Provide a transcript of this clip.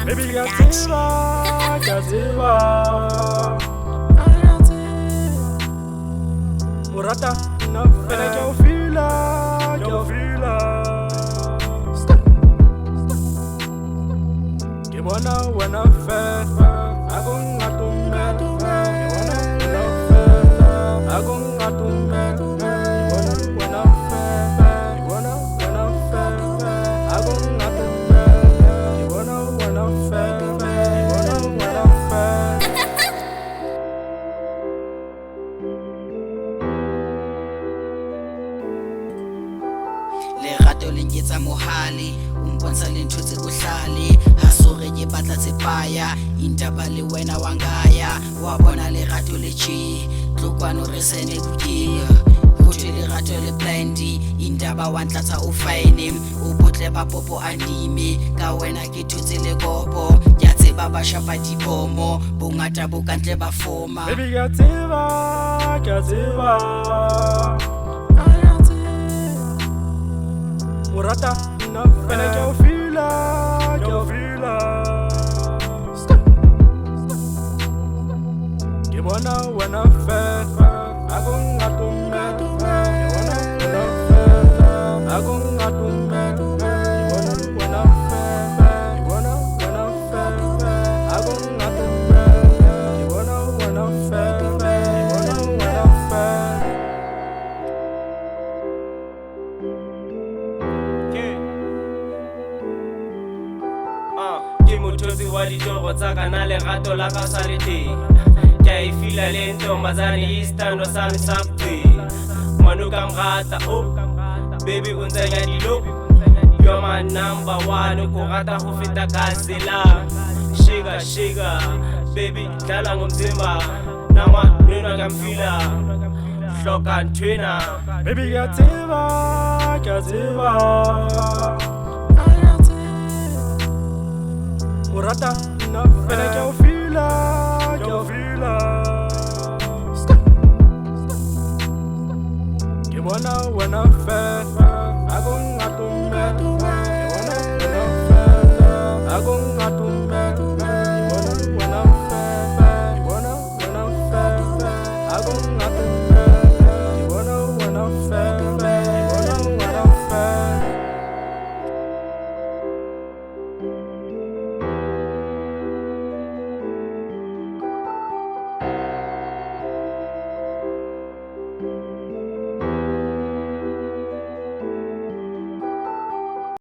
Baby, Production. Urata, no fena que eu fila, que bona buena fe, agon atume, agon atume, buena fe, buena fe, agon atume, buena fe, buena fe. Lerato le nketsa mohale o mpontsha le ntho tse bohlale ha sore ke batla tsepaya intaba le wena wa ngaya wa bona lerato le tjhe tlokwano re sene kuking ho thwe lerato le blindi intaba wa ntlatsa o fine o botle ba popo anime ka wena ke thotse le kopo ya tseba ba shapa dibomo bongata bo kantle ba foma. Baby, ke a tseba. Urata, no fena que eu fila, que bona buena fe, agon atume, buena fe, agon atume, buena fe, buena fe, agon atume, buena fe, buena fe. Ke mothosi wa ditoro tsa ka na lerato la ka sa le teng ke a e fila le ntombazane istando sami sapti manu ka mrata baby o ntsenya dilo you're my number one ko rata ho feta ka sela shiga baby dlala ngomzimba nama nina ka mfila hloka nthwena. Baby, ke a tseba. Urata, no fena que eu fila, que bona buena fe, agon atume, buena fe, agon